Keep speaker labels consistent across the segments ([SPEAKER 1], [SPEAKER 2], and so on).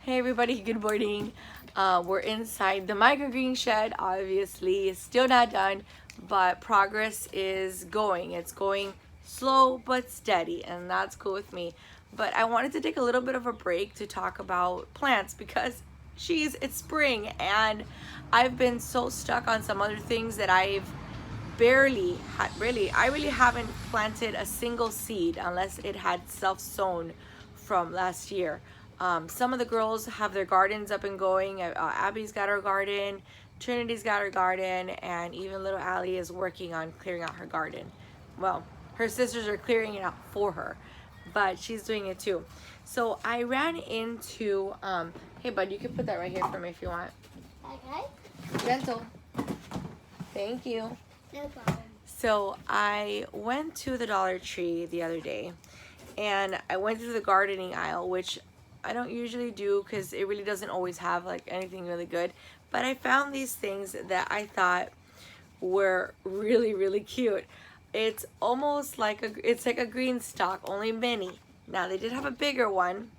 [SPEAKER 1] Hey everybody, good morning. We're inside the microgreen shed. Obviously, it's still not done, but progress is going. It's going slow but steady, and that's cool with me. But I wanted to take a little bit of a break to talk about plants because it's spring and I've been so stuck on some other things that I've I really haven't planted a single seed unless it had self-sown from last year. Some of the girls have their gardens up and going. Abby's got her garden, Trinity's got her garden, and even little Allie is working on clearing out her garden. Well, her sisters are clearing it out for her, but she's doing it too. So I ran into, hey bud, you can put that right here for me if you want.
[SPEAKER 2] Okay.
[SPEAKER 1] Gentle. Thank you.
[SPEAKER 2] No problem.
[SPEAKER 1] So I went to the Dollar Tree the other day and I went through the gardening aisle, which I don't usually do because it really doesn't always have like anything really good. But I found these things that I thought were really cute. It's almost like it's like a green stalk, only mini. Now they did have a bigger one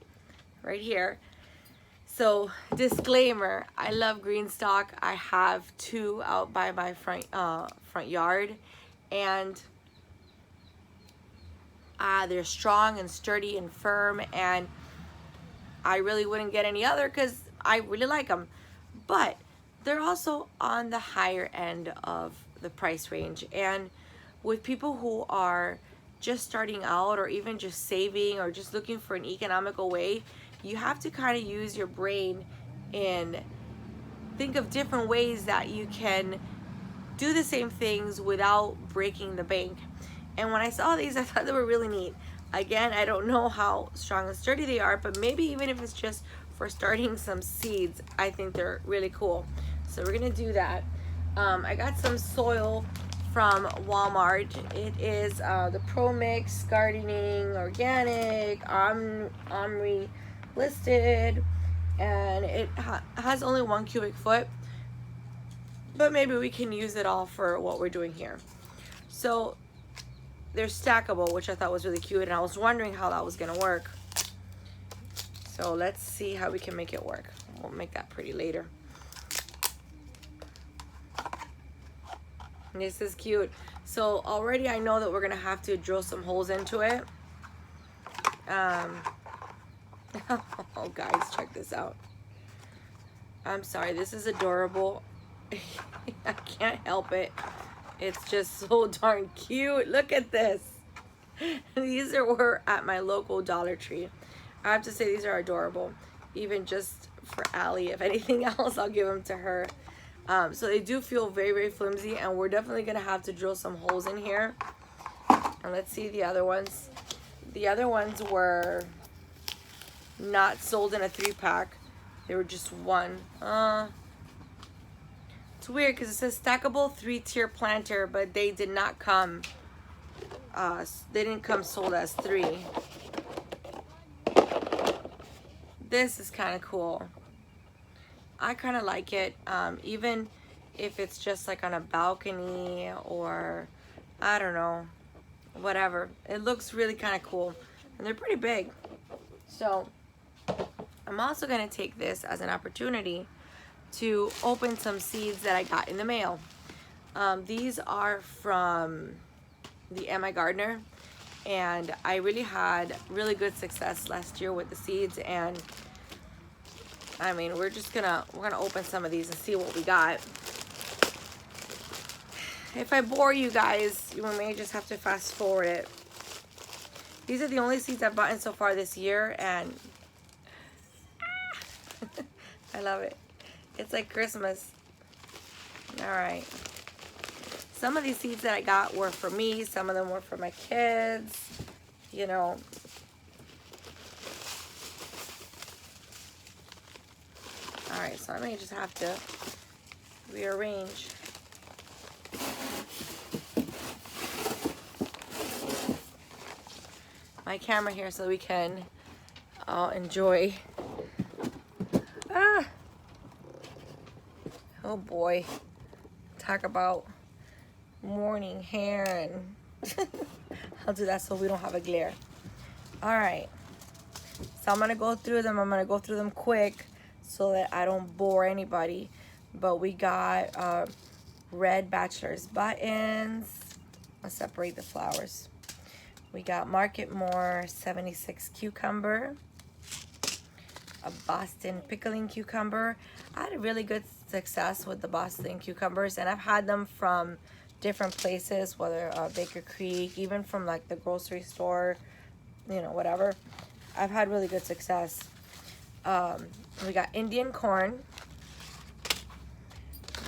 [SPEAKER 1] right here. So disclaimer, I love green stalk. I have two out by my front yard, and they're strong and sturdy and firm, and I really wouldn't get any other because I really like them. But they're also on the higher end of the price range, and with people who are just starting out or even just saving or just looking for an economical way, you have to kind of use your brain and think of different ways that you can do the same things without breaking the bank. And when I saw these, I thought they were really neat. Again, I don't know how strong and sturdy they are, but maybe even if it's just for starting some seeds, I think they're really cool. So we're gonna do that. I got some soil from Walmart. It is the Pro Mix Gardening Organic Omri listed, and it has only 1 cubic foot, but maybe we can use it all for what we're doing here. So they're stackable, which I thought was really cute, and I was wondering how that was gonna work. So let's see how we can make it work. We'll make that pretty later. This is cute. So already I know that we're gonna have to drill some holes into it. Oh guys, check this out. I'm sorry, this is adorable. I can't help it. It's just so darn cute. Look at this. These were at my local Dollar Tree. I have to say these are adorable. Even just for Allie, if anything else, I'll give them to her. So they do feel very flimsy, and we're definitely gonna have to drill some holes in here. And let's see the other ones. The other ones were not sold in a 3-pack. They were just one. It's weird because it says stackable 3-tier planter, but they did not come. They didn't come sold as 3. This is kind of cool. I kind of like it, even if it's just like on a balcony or I don't know, whatever. It looks really kind of cool, and they're pretty big. So I'm also going to take this as an opportunity to open some seeds that I got in the mail. These are from the MI Gardener, and I really had really good success last year with the seeds, and I mean, we're gonna open some of these and see what we got. If I bore you guys, you may just have to fast forward it. These are the only seeds I've bought in so far this year, and I love it. It's like Christmas. All right. Some of these seeds that I got were for me. Some of them were for my kids. You know. All right, so I may just have to rearrange. My camera here so we can enjoy. Oh boy, talk about morning hair, and I'll do that so we don't have a glare. All right, So I'm gonna go through them. I'm gonna go through them quick so that I don't bore anybody. But we got red bachelor's buttons. I'll separate the flowers. We got Market More 76 cucumber, a Boston pickling cucumber. I had a really good success with the Boston cucumbers, and I've had them from different places, whether Baker Creek, even from like the grocery store, you know, whatever. I've had really good success. We got Indian corn,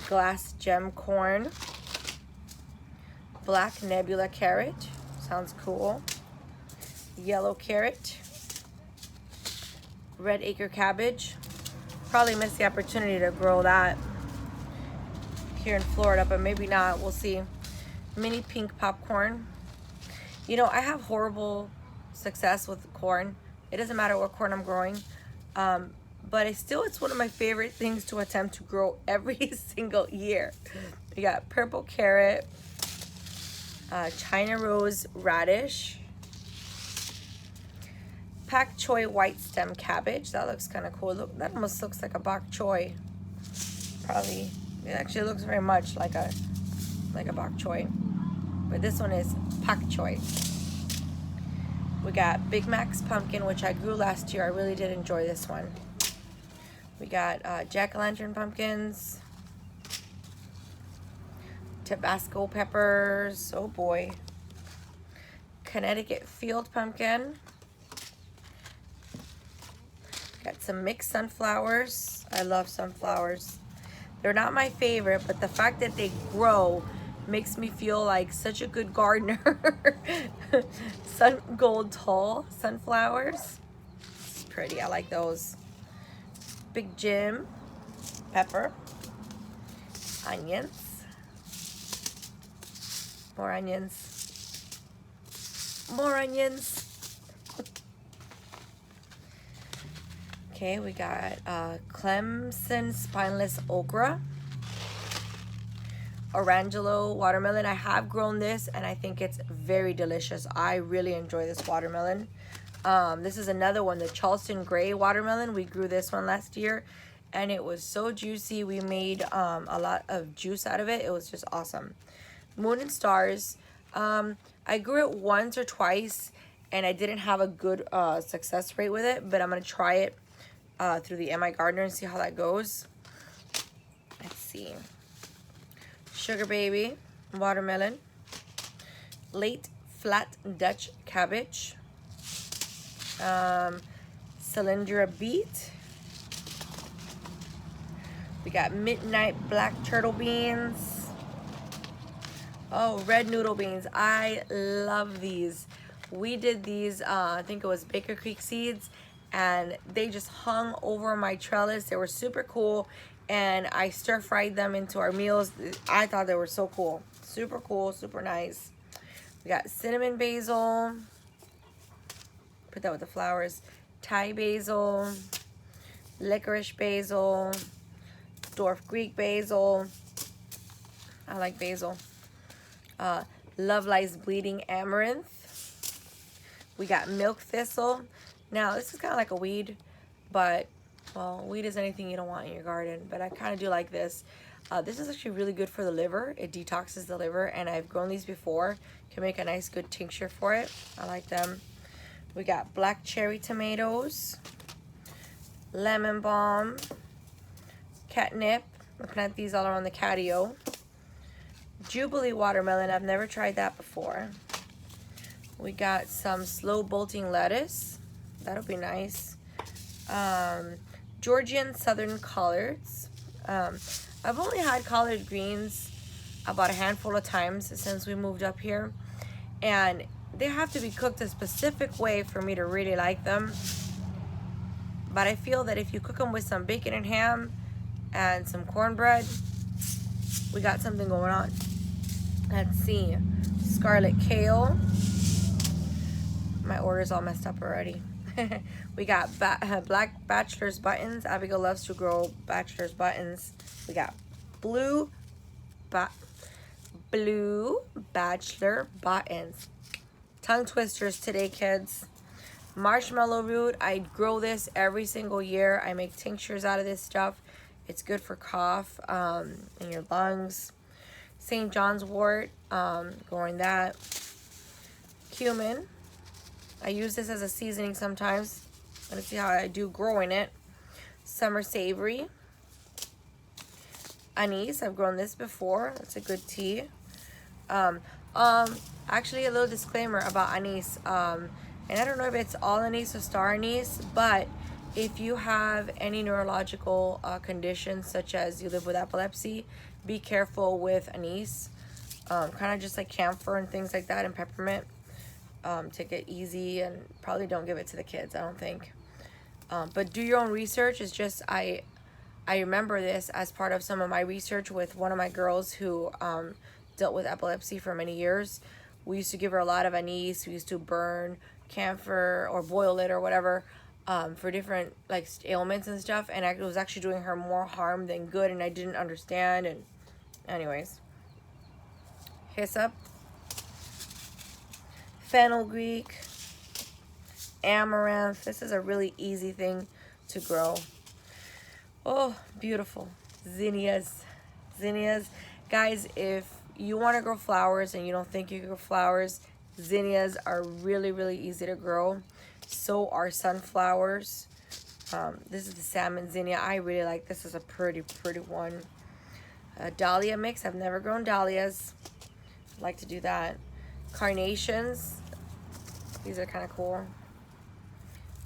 [SPEAKER 1] glass gem corn, black nebula carrot, sounds cool, yellow carrot, red acre cabbage. Probably missed the opportunity to grow that here in Florida, but maybe not, we'll see. Mini pink popcorn. You know, I have horrible success with corn. It doesn't matter what corn I'm growing, but it's one of my favorite things to attempt to grow every single year. We got purple carrot, China rose radish, pak choi white stem cabbage. That looks kind of cool. Look, that almost looks like a bok choy. Probably, it actually looks very much like a bok choy, but this one is pak choy. We got Big Mac's pumpkin, which I grew last year. I really did enjoy this one. We got jack-o'-lantern pumpkins, Tabasco peppers, oh boy, Connecticut field pumpkin. Got some mixed sunflowers. I love sunflowers. They're not my favorite, but the fact that they grow makes me feel like such a good gardener. Sun gold tall sunflowers. It's pretty, I like those. Big Jim pepper. Onions. More onions. More onions. Okay, we got Clemson spineless okra, Orangelo watermelon. I have grown this and I think it's very delicious. I really enjoy this watermelon. This is another one, the Charleston Gray watermelon. We grew this one last year and it was so juicy. We made a lot of juice out of it. It was just awesome. Moon and Stars. I grew it once or twice and I didn't have a good success rate with it, but I'm gonna try it through the MI Gardener and see how that goes. Let's see. Sugar Baby watermelon, late flat Dutch cabbage, Cylindra beet. We got midnight black turtle beans. Oh, red noodle beans. I love these. We did these, I think it was Baker Creek seeds, and they just hung over my trellis. They were super cool, and I stir-fried them into our meals. I thought they were so cool. Super cool, super nice. We got cinnamon basil. Put that with the flowers. Thai basil. Licorice basil. Dwarf Greek basil. I like basil. Love Lies Bleeding amaranth. We got milk thistle. Now, this is kind of like a weed, but, well, weed is anything you don't want in your garden, but I kind of do like this. This is actually really good for the liver. It detoxes the liver, and I've grown these before. Can make a nice, good tincture for it. I like them. We got black cherry tomatoes, lemon balm, catnip. Looking at these all around the catio. Jubilee watermelon. I've never tried that before. We got some slow bolting lettuce. That'll be nice. Georgian Southern collards. I've only had collard greens about a handful of times since we moved up here, and they have to be cooked a specific way for me to really like them. But I feel that if you cook them with some bacon and ham and some cornbread, we got something going on. Let's see. Scarlet kale. My order's all messed up already. We got black bachelor's buttons. Abigail loves to grow bachelor's buttons. We got blue bachelor buttons. Tongue twisters today, kids. Marshmallow root, I grow this every single year. I make tinctures out of this stuff. It's good for cough in your lungs. St. John's wort, growing that. Cumin, I use this as a seasoning sometimes. Let's see how I do growing it. Summer savory. Anise, I've grown this before. It's a good tea. Actually, a little disclaimer about anise. And I don't know if it's all anise or star anise, but if you have any neurological conditions, such as you live with epilepsy, be careful with anise. Kind of just like camphor and things like that, and peppermint. Take it easy, and probably don't give it to the kids, I don't think. But do your own research. It's just I remember this as part of some of my research with one of my girls who dealt with epilepsy for many years. We used to give her a lot of anise. We used to burn camphor or boil it or whatever for different like ailments and stuff, and it was actually doing her more harm than good, and I didn't understand. And anyways, hyssop, fenugreek, amaranth. This is a really easy thing to grow. Oh, beautiful. Zinnias. Zinnias. Guys, if you want to grow flowers and you don't think you can grow flowers, zinnias are really, really easy to grow. So are sunflowers. This is the salmon zinnia. I really like this. Is a pretty, pretty one. Dahlia mix. I've never grown dahlias. I'd like to do that. Carnations. These are kind of cool.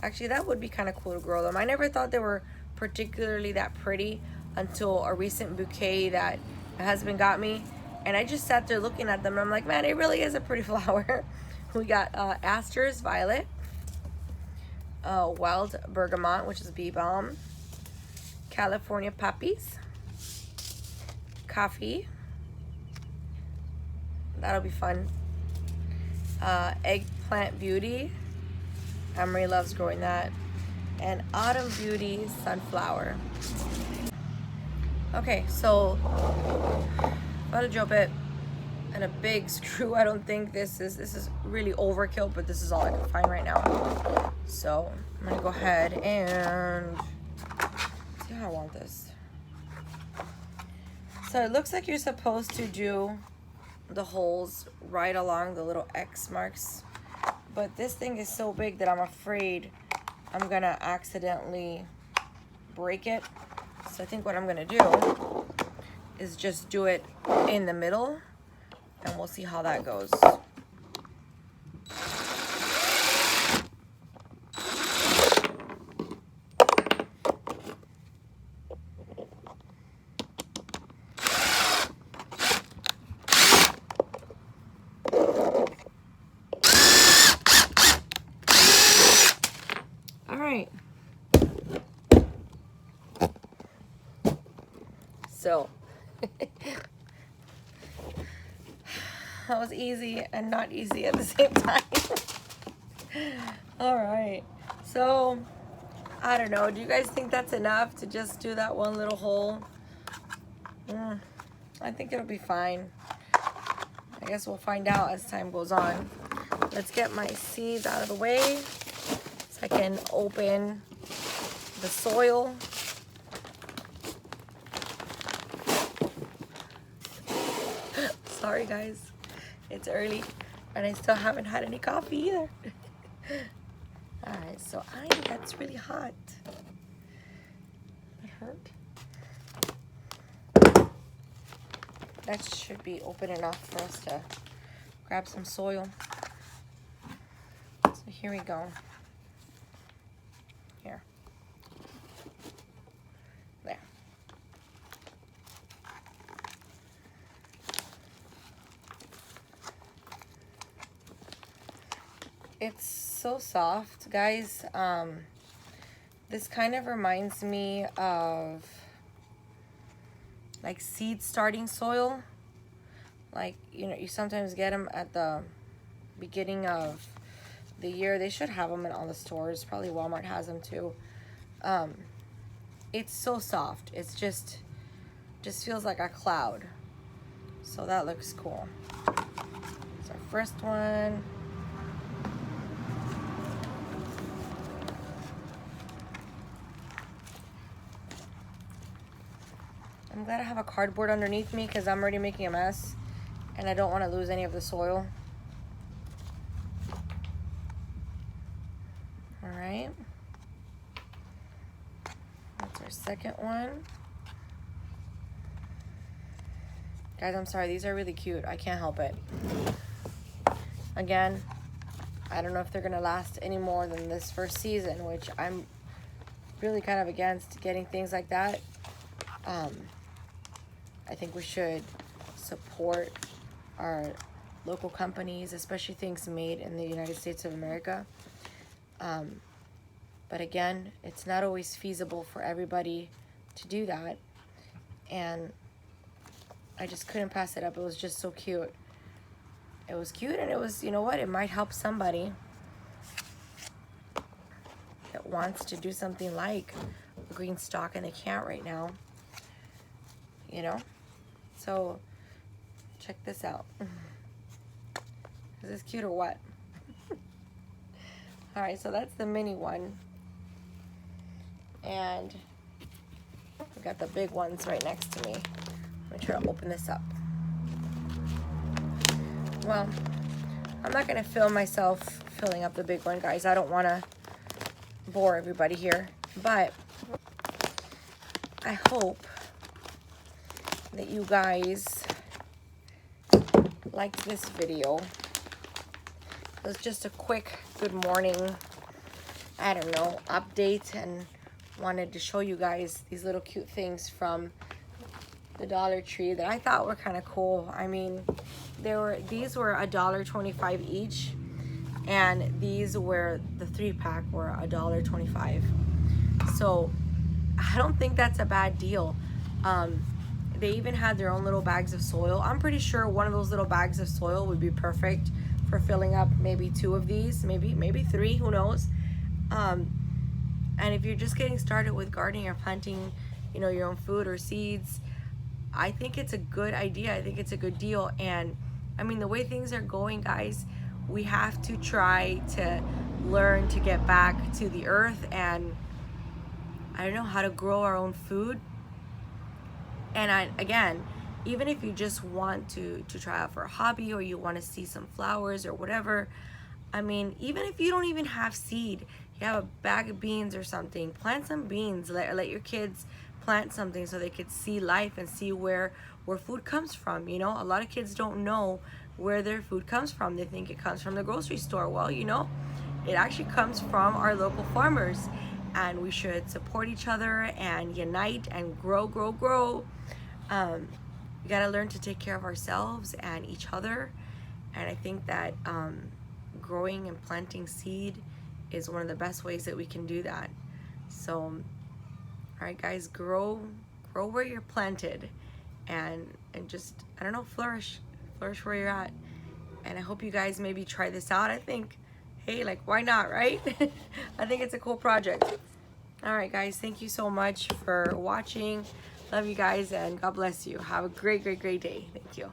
[SPEAKER 1] Actually, that would be kind of cool to grow them. I never thought they were particularly that pretty until a recent bouquet that my husband got me, and I just sat there looking at them, and I'm like, man, it really is a pretty flower. We got asters, violet, wild bergamot, which is bee balm, California poppies, coffee, that'll be fun, eggplant beauty, Emery loves growing that, and autumn beauty sunflower. Okay, so about a drill bit and a big screw. I don't think this is really overkill, but this is all I can find right now. So I'm gonna go ahead and see how I want this. So it looks like you're supposed to do the holes right along the little X marks, but this thing is so big that I'm afraid I'm gonna accidentally break it. So I think what I'm gonna do is just do it in the middle, and we'll see how that goes. All right. So that was easy and not easy at the same time. All right, so I don't know, do you guys think that's enough to just do that one little hole? I think it'll be fine. I guess we'll find out as time goes on. Let's get my seeds out of the way so I can open the soil. Sorry guys, it's early and I still haven't had any coffee either. Alright, so that's really hot. That hurt? That should be open enough for us to grab some soil. So here we go. Here. There. It's so soft, guys. This kind of reminds me of like seed starting soil. Like, you know, you sometimes get them at the beginning of the year. They should have them in all the stores. Probably Walmart has them too. It's so soft. It's just feels like a cloud. So that looks cool. It's our first one. I'm glad I have a cardboard underneath me because I'm already making a mess and I don't want to lose any of the soil. All right. That's our second one. Guys, I'm sorry. These are really cute. I can't help it. Again, I don't know if they're going to last any more than this first season, which I'm really kind of against getting things like that. I think we should support our local companies, especially things made in the United States of America. But again, it's not always feasible for everybody to do that. And I just couldn't pass it up. It was just so cute. It was cute, and it was, you know what, it might help somebody that wants to do something like a green stalk and they can't right now. You know? So, check this out. Is this cute or what? Alright, so that's the mini one. And we got the big ones right next to me. I'm going to try to open this up. Well, I'm not going to film myself filling up the big one, guys. I don't want to bore everybody here. But I hope that you guys liked this video. It was just a quick good morning, I don't know, update, and wanted to show you guys these little cute things from the Dollar Tree that I thought were kind of cool. I mean, these were $1.25 each, and these were the 3-pack were $1.25. So I don't think that's a bad deal. They even had their own little bags of soil. I'm pretty sure one of those little bags of soil would be perfect for filling up maybe 2 of these, maybe 3, who knows. And if you're just getting started with gardening or planting, you know, your own food or seeds, I think it's a good idea. I think it's a good deal. And I mean, the way things are going, guys, we have to try to learn to get back to the earth and, I don't know, how to grow our own food. And again, even if you just want to try out for a hobby, or you want to see some flowers or whatever, I mean, even if you don't even have seed, you have a bag of beans or something, plant some beans. Let your kids plant something so they could see life and see where food comes from. You know, a lot of kids don't know where their food comes from. They think it comes from the grocery store. Well, you know, it actually comes from our local farmers, and we should support each other and unite and grow. We gotta learn to take care of ourselves and each other, and I think that growing and planting seed is one of the best ways that we can do that. So, all right, guys, grow where you're planted, and just, I don't know, flourish where you're at. And I hope you guys maybe try this out. I think, hey, like, why not, right? I think it's a cool project. All right, guys, thank you so much for watching. Love you guys, and God bless you. Have a great day. Thank you.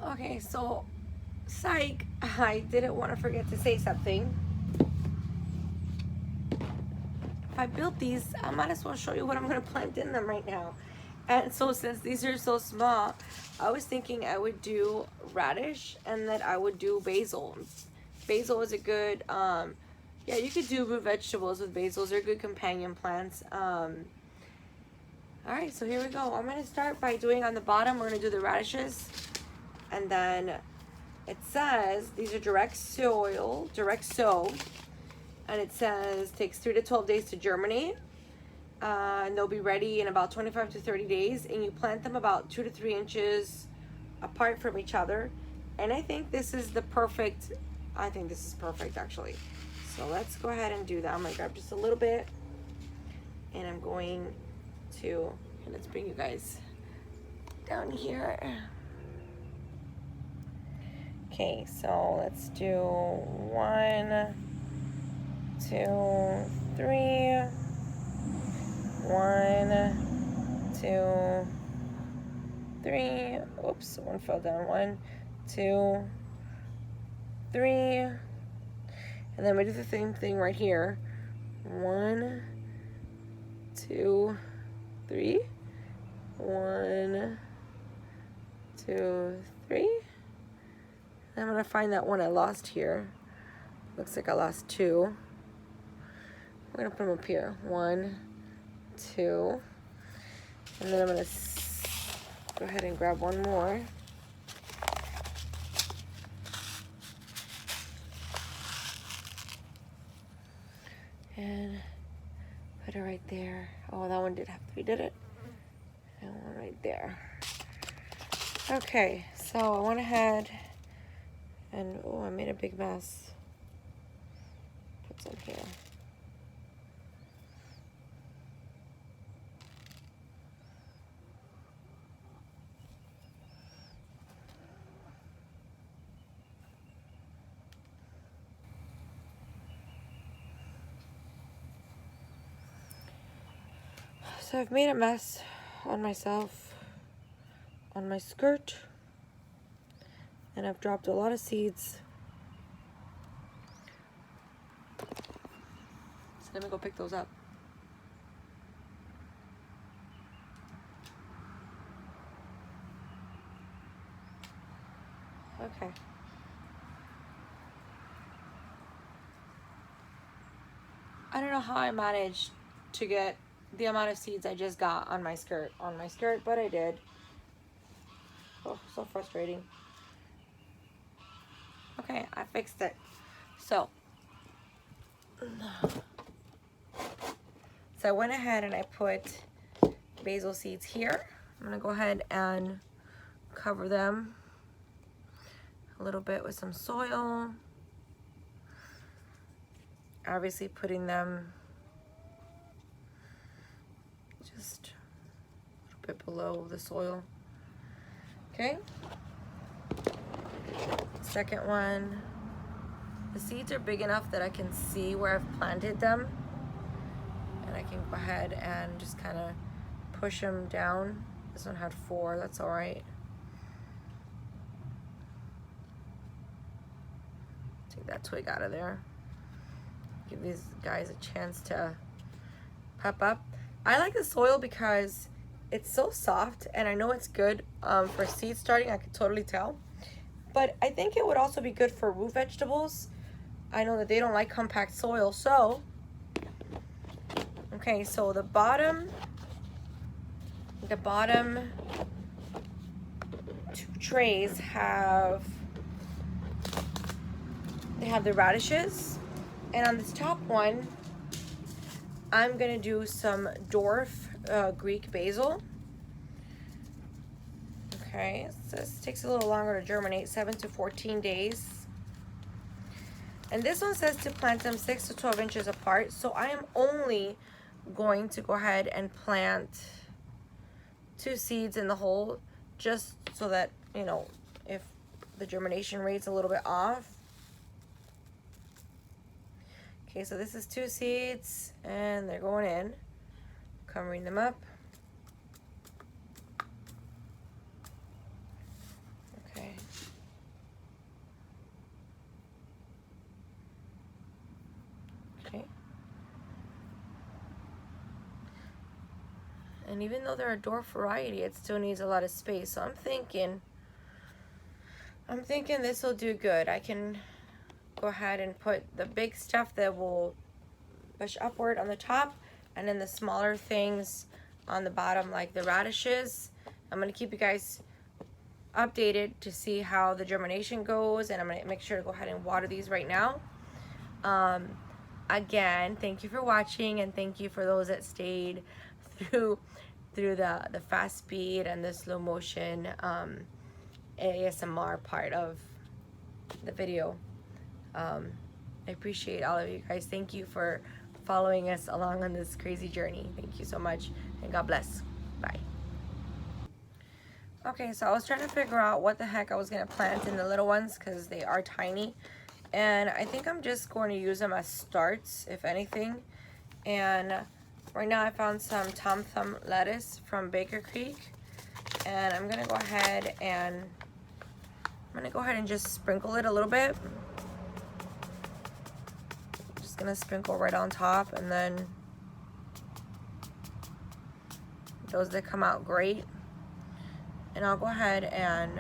[SPEAKER 1] Okay, so, psych, I didn't want to forget to say something. If I built these, I might as well show you what I'm going to plant in them right now. And so since these are so small, I was thinking I would do radish and that I would do basil. Basil is a good, yeah, you could do root vegetables with basils. They're good companion plants. All right, so here we go. I'm going to start by doing on the bottom, we're going to do the radishes. And then it says these are direct sow, and it says takes 3 to 12 days to germinate, and they'll be ready in about 25 to 30 days. And you plant them about 2 to 3 inches apart from each other. And I think this is perfect actually. So let's go ahead and do that. I'm gonna grab just a little bit, and I'm going to, and let's bring you guys down here. Okay, so let's do 1, 2, 3. 1, 2, 3. Oops, one fell down. 1, 2, 3. And then we do the same thing right here. 1, 2, 3. 1, 2, 3. And I'm gonna find that one I lost here. Looks like I lost 2. We're gonna put them up here. 1, 2. And then I'm gonna go ahead and grab one more. And put it right there. Oh, that one did have 3, did it? And one right there. Okay, so I went ahead and, oh, I made a big mess. Put some here. So I've made a mess on myself, on my skirt, and I've dropped a lot of seeds. So let me go pick those up. Okay. I don't know how I managed to get the amount of seeds I just got on my skirt, but I did. Oh, so frustrating. Okay, I fixed it. So I went ahead and I put basil seeds here. I'm gonna go ahead and cover them a little bit with some soil. Obviously putting them just a little bit below the soil. Okay. Second one. The seeds are big enough that I can see where I've planted them. And I can go ahead and just kind of push them down. This one had 4, that's all right. Take that twig out of there. Give these guys a chance to pop up. I like the soil because it's so soft, and I know it's good for seed starting. I could totally tell. But I think it would also be good for root vegetables. I know that they don't like compact soil, so okay, so the bottom 2 trays have the radishes, and on this top one I'm gonna do some dwarf Greek basil. Okay, so this takes a little longer to germinate, 7 to 14 days. And this one says to plant them 6 to 12 inches apart. So I am only going to go ahead and plant 2 seeds in the hole, just so that, you know, if the germination rate's a little bit off. Okay, so this is 2 seeds, and they're going in, covering them up. Okay. Okay. And even though they're a dwarf variety, it still needs a lot of space. So I'm thinking this will do good. I can go ahead and put the big stuff that will push upward on the top, and then the smaller things on the bottom, like the radishes. I'm gonna keep you guys updated to see how the germination goes, and I'm gonna make sure to go ahead and water these right now. Again, thank you for watching, and thank you for those that stayed through the fast speed and the slow motion ASMR part of the video. I appreciate all of you guys. Thank you for following us along on this crazy journey. Thank you so much, and God bless. Bye. Okay, so I was trying to figure out what the heck I was gonna plant in the little ones because they are tiny. And I think I'm just going to use them as starts, if anything. And right now I found some Tom Thumb lettuce from Baker Creek. And I'm gonna go ahead and just sprinkle it a little bit. Just gonna sprinkle right on top, and then those that come out great. And I'll go ahead and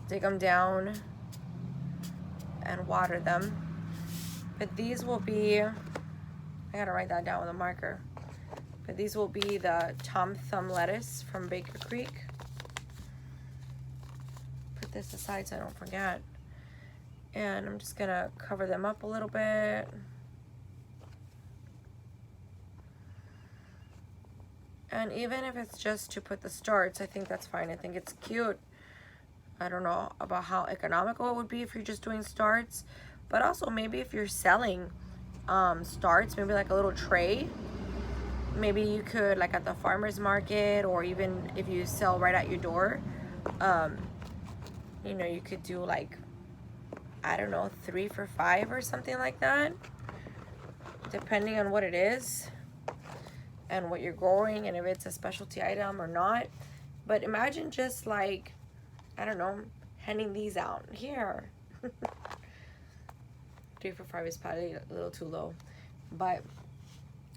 [SPEAKER 1] dig them down and water them. But these will be, I gotta write that down with a marker. But these will be the Tom Thumb lettuce from Baker Creek. Put this aside so I don't forget. And I'm just gonna cover them up a little bit. And even if it's just to put the starts, I think that's fine. I think it's cute. I don't know about how economical it would be if you're just doing starts, but also maybe if you're selling starts, maybe like a little tray. Maybe you could, like at the farmer's market, or even if you sell right at your door, you know, you could do like, I don't know, 3 for $5 or something like that, depending on what it is and what you're growing and if it's a specialty item or not. But imagine just like, I don't know, handing these out here. 3 for $5 is probably a little too low, but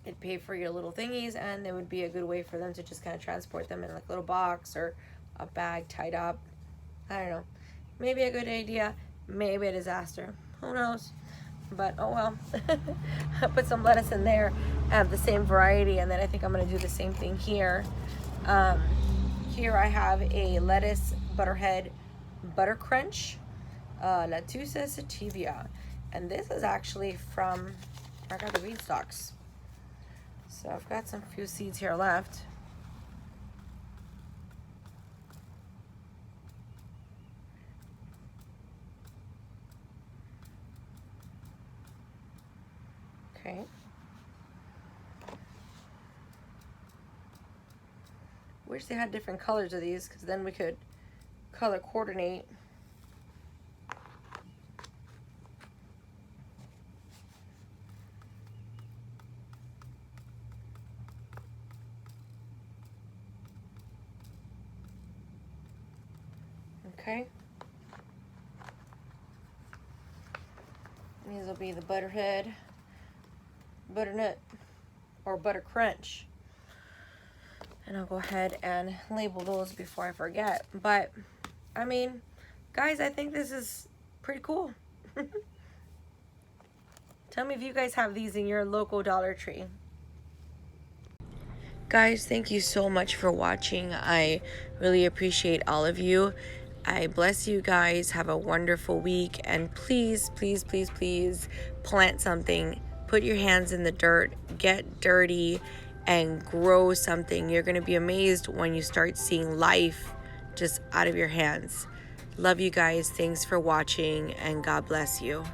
[SPEAKER 1] it'd pay for your little thingies, and it would be a good way for them to just kind of transport them in like a little box or a bag tied up. I don't know, maybe a good idea, maybe a disaster, who knows. But oh well. I put some lettuce in there. I have the same variety, and then I think I'm gonna do the same thing here. Here I have a lettuce butterhead butter crunch, Latusa sativia, and this is actually from, I got the weed stalks. So I've got some few seeds here left. Okay. Wish they had different colors of these, because then we could color coordinate. Okay. These will be the butterhead, butternut, or butter crunch. And I'll go ahead and label those before I forget. But, I mean, guys, I think this is pretty cool. Tell me if you guys have these in your local Dollar Tree. Guys, thank you so much for watching. I really appreciate all of you. I bless you guys. Have a wonderful week. And please, please, please, please plant something. Put your hands in the dirt. Get dirty and grow something. You're going to be amazed when you start seeing life just out of your hands. Love you guys. Thanks for watching, and God bless you.